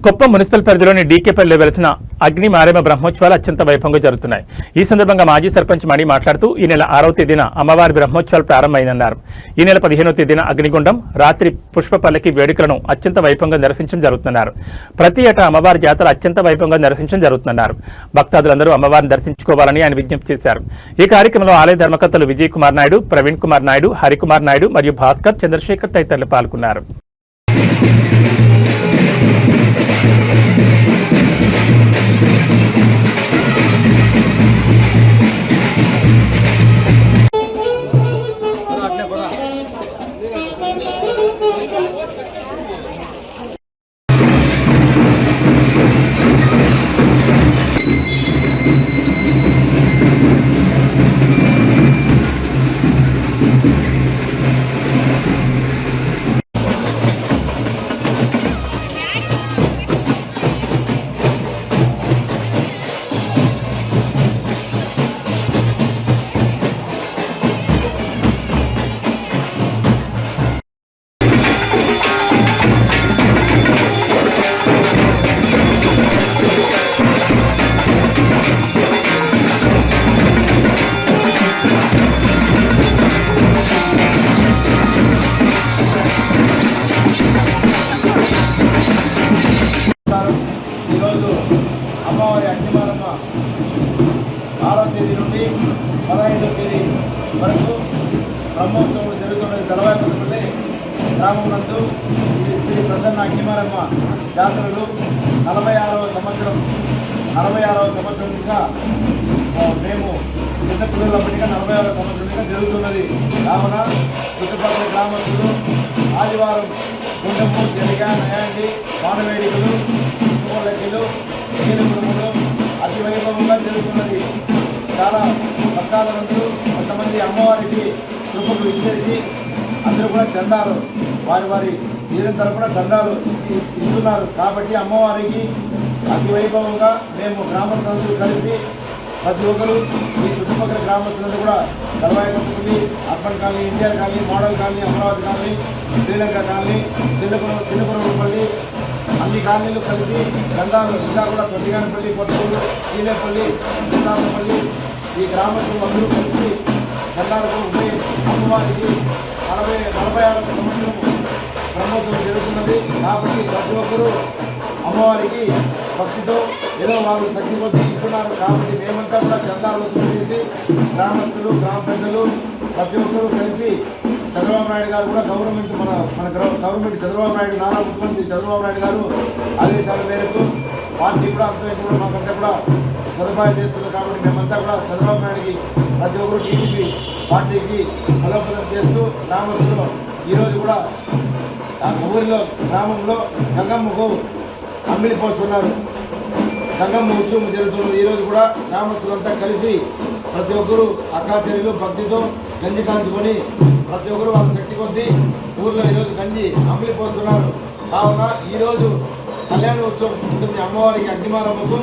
Kuppam municipal పరిధిలోని డీకేపల్లిలో వెలిసిన అగ్ని మారేమ బ్రహ్మోత్సవాలు అత్యంత వైభవంగా జరుగుతున్నాయి. ఈ సందర్భంగా మాజీ సర్పంచ్ మణి మాట్లాడుతూ ఈ నెల 6వ తేదీన అమ్మవారి బ్రహ్మోత్సవాలు ప్రారంభమైందన్నారు. ఈ నెల 15వ తేదీన అగ్నిగుండం, రాత్రి పుష్ప పల్లకి వేడుకలను అత్యంత వైభవంగా నిర్వహించడం జరుగుతున్నారు. ప్రతి ఏటా అమ్మవారి జాతర అత్యంత వైభవంగా నిర్వహించడం జరుగుతున్నారు. భక్తాదులందరూ అమ్మవారిని దర్శించుకోవాలని ఆయన విజ్ఞప్తి చేశారు. ఈ కార్యక్రమంలో ఆలయ ధర్మకర్తలు విజయ్ కుమార్ నాయుడు, ప్రవీణ్ కుమార్ నాయుడు, హరికుమార్ నాయుడు మరియు భాస్కర్, చంద్రశేఖర్ తదితరులు పాల్గొన్నారు. ఈరోజు అమ్మవారి అగ్నిమారమ్మ 6వ తేదీ నుండి 15వ తేదీ వరకు బ్రహ్మోత్సవం జరుగుతున్నది. దళవాయిపల్లి గ్రామం నందు శ్రీ ప్రసన్న అగ్నిమారమ్మ జాతరలు 46వ సంవత్సరంగా మేము చిన్నపిల్లలప్పటిగా 46వ సంవత్సరంగా జరుగుతున్నది. కావున చుట్టుపక్కల గ్రామస్తులు ఆదివారం గుండెము, జలిగ, నయాండి, మానవేడికలు, లెక్కలు, నీరు కుటుంబలు అతి వైభవంగా జరుగుతున్నది. చాలా భక్తాదులందరూ కొంతమంది అమ్మవారికి కృపకు ఇచ్చేసి అందరూ కూడా చందాలు వారి వీరం తరపున చందాలు ఇస్తున్నారు. కాబట్టి అమ్మవారికి అతి వైభవంగా మేము గ్రామస్తులందరూ కలిసి ప్రతి ఒక్కరు ఈ చుట్టుపక్కల గ్రామస్తులందరూ కూడా Dalavaipalli, urban colony, NTR colony, model colony, Amaravati colony, Sri Lanka colony, Chinnapurapalli అన్ని కాలనీలు కలిసి చందాలు ఇంకా కూడా తొట్టిగానపల్లి, కొత్తూరు, చీలేపల్లి, చిన్నాపల్లి ఈ గ్రామస్తులు అందరూ కలిసి చందాలకు ఉండే అమ్మవారికి 46వ సంవత్సరం బ్రహ్మోత్సవం జరుగుతున్నది. కాబట్టి ప్రతి ఒక్కరూ అమ్మవారికి భక్తితో ఏదో వారు శక్తి కొద్ది ఇస్తున్నారు. కాబట్టి మేమంతా కూడా చందాలు వసూలు చేసి గ్రామస్తులు, గ్రామ పెద్దలు ప్రతి ఒక్కరూ కలిసి చంద్రబాబు నాయుడు గారు కూడా గవర్నమెంట్ చంద్రబాబు నాయుడు నారా ముఖ్యమంత్రి చంద్రబాబు నాయుడు గారు ఆదేశాల మేరకు పార్టీ కూడా అంతా మాకంతా కూడా సదుపాయాలు చేస్తున్నారు. కాబట్టి మేమంతా కూడా చంద్రబాబు నాయుడికి ప్రతి ఒక్కరు టీడీపీ పార్టీకి బలోపేతం చేస్తూ గ్రామస్తులు ఈరోజు కూడా ఆ ఊరిలో గ్రామంలో గంగమ్మకు అమ్మిలిపోస్తున్నారు. గంగమ్మ ఉత్సవం జరుగుతున్నది. ఈరోజు కూడా గ్రామస్తులంతా కలిసి ప్రతి ఒక్కరూ అక్కాచెరులు భక్తితో గంజి కాంచుకొని ప్రతి ఒక్కరు వాళ్ళ శక్తి కొద్దీ ఊర్లో ఈరోజు గంజి అమ్మిలిపోస్తున్నారు. కావున ఈరోజు కళ్యాణ ఉత్సవం ఉంటుంది అమ్మవారికి అగ్నిమారమ్మకు.